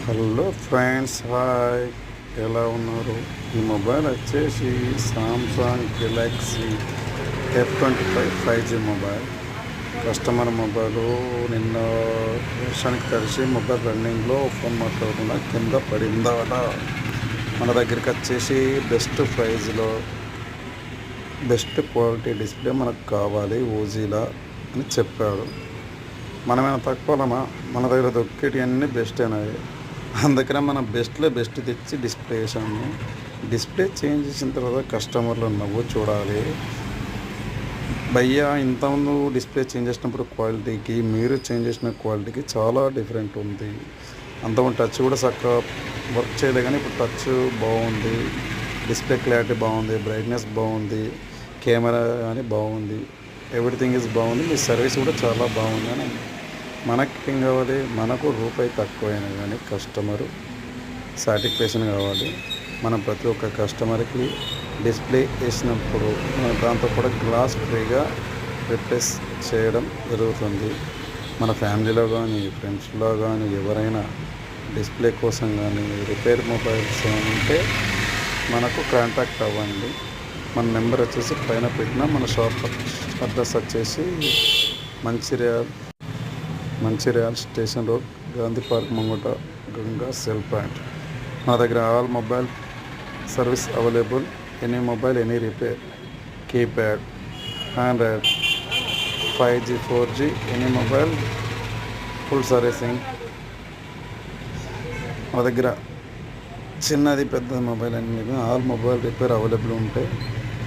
Hello friends, hi. ఎలా ఉన్నారు? ఈ మొబైల్ వచ్చేసి Samsung Galaxy F25 5G mobile. Customer mobile నిన్న వర్షానికి తడిసి మొబైల్ రన్నింగ్లో ఫోన్ మాట్లాడకుండా కింద పడిందాట. మన దగ్గరికి వచ్చేసి బెస్ట్ ప్రైజ్లో బెస్ట్ క్వాలిటీ డిస్ప్లే మనకు కావాలి ఓజీలా అని చెప్పాడు. మనమేమైనా తక్కువలమా? మన దగ్గర దొరికేటి అన్నీ బెస్ట్ అయినాయి. అందుకనే మనం బెస్ట్లో బెస్ట్ తెచ్చి డిస్ప్లే చేసాము. డిస్ప్లే చేంజ్ చేసిన తర్వాత కస్టమర్లు నవ్వు చూడాలి. భయ్యా, ఇంతకుముందు డిస్ప్లే చేంజ్ చేసినప్పుడు క్వాలిటీకి మీరు చేంజ్ చేసిన క్వాలిటీకి చాలా డిఫరెంట్ ఉంది. అంతకుముందు టచ్ కూడా చక్కగా వర్క్ చేయలేదు, కానీ ఇప్పుడు టచ్ బాగుంది, డిస్ప్లే క్లారిటీ బాగుంది, బ్రైట్నెస్ బాగుంది, కెమెరా కానీ బాగుంది, ఎవ్రీథింగ్ ఈజ్ బాగుంది. మీ సర్వీస్ కూడా చాలా బాగుంది అని మనకేం కావాలి? మనకు రూపాయి తక్కువైనా కానీ కస్టమరు సాటిస్ఫాక్షన్ కావాలి. మనం ప్రతి ఒక్క కస్టమర్కి డిస్ప్లే వేసినప్పుడు దాంతో కూడా గ్లాస్ ఫ్రీగా రిప్లేస్ చేయడం జరుగుతుంది. మన ఫ్యామిలీలో కానీ ఫ్రెండ్స్లో కానీ ఎవరైనా డిస్ప్లే కోసం కానీ రిపేర్ మొబైల్స్ ఉంటే మనకు కాంటాక్ట్ అవ్వండి. మన నెంబర్ వచ్చేసి పైన పెట్టిన, మన షాప్ అడ్రస్ వచ్చేసి Mancherial station road, Gandhi park ముంగట, గంగా సెల్ పాయింట్. మా దగ్గర all mobile service available. Any mobile, any repair, keypad, Android, 5G 4G, any mobile, full servicing. మా దగ్గర చిన్నది పెద్ద మొబైల్ అన్ని ఆల్ మొబైల్ రిపేర్ అవైలబుల్ ఉంటాయి.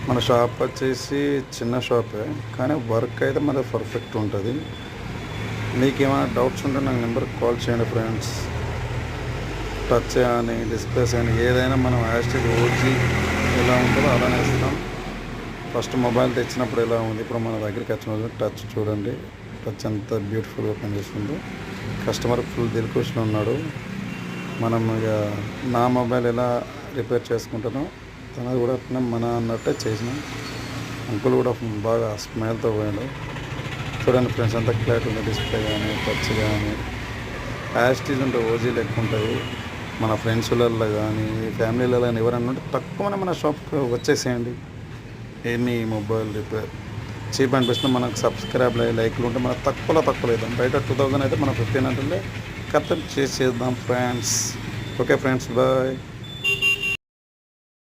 మన షాప్ వచ్చేసి చిన్న షాపే, కానీ వర్క్ అయితే మన పర్ఫెక్ట్ ఉంటుంది. మీకు ఏమైనా డౌట్స్ ఉంటే నాకు నెంబర్కి కాల్ చేయండి ఫ్రెండ్స్. టచ్ కానీ డిస్ప్లేస్ కానీ ఏదైనా మనం యాస్టిక్ ఓజీ ఎలా ఉంటుందో అలానే ఇస్తాం. ఫస్ట్ మొబైల్ తెచ్చినప్పుడు ఎలా ఉంది, ఇప్పుడు మన దగ్గరికి వచ్చిన టచ్ చూడండి, టచ్ ఎంత బ్యూటిఫుల్గా పనిచేస్తుందో. కస్టమర్ ఫుల్ దిల్కుష్లో ఉన్నాడు. మనం ఇక నా మొబైల్ ఎలా రిపేర్ చేసుకుంటానో తనది కూడా అట్లా మన అన్నట్టే చేసినాం. అంకుల్ కూడా బాగా స్మైల్తో పోయాడు. చూడండి ఫ్రెండ్స్, అంత క్లారిటీ ఉంది. డిస్ప్లే కానీ టచ్ కానీ యాస్టీజ్ ఉంటే ఓజీ లెక్క ఉంటుంది. మన ఫ్రెండ్స్లలో కానీ ఫ్యామిలీలలో కానీ ఎవరన్నా ఉంటే తక్కువనే మన షాప్కి వచ్చేసేయండి. Any mobile repair cheap and best. మనకు సబ్స్క్రైబ్ లైక్లు ఉంటే మనకు తక్కువ అవుతాం. బయట 2000 అయితే మనం 1500 కథం చేసేద్దాం ఫ్రెండ్స్. Okay friends, bye.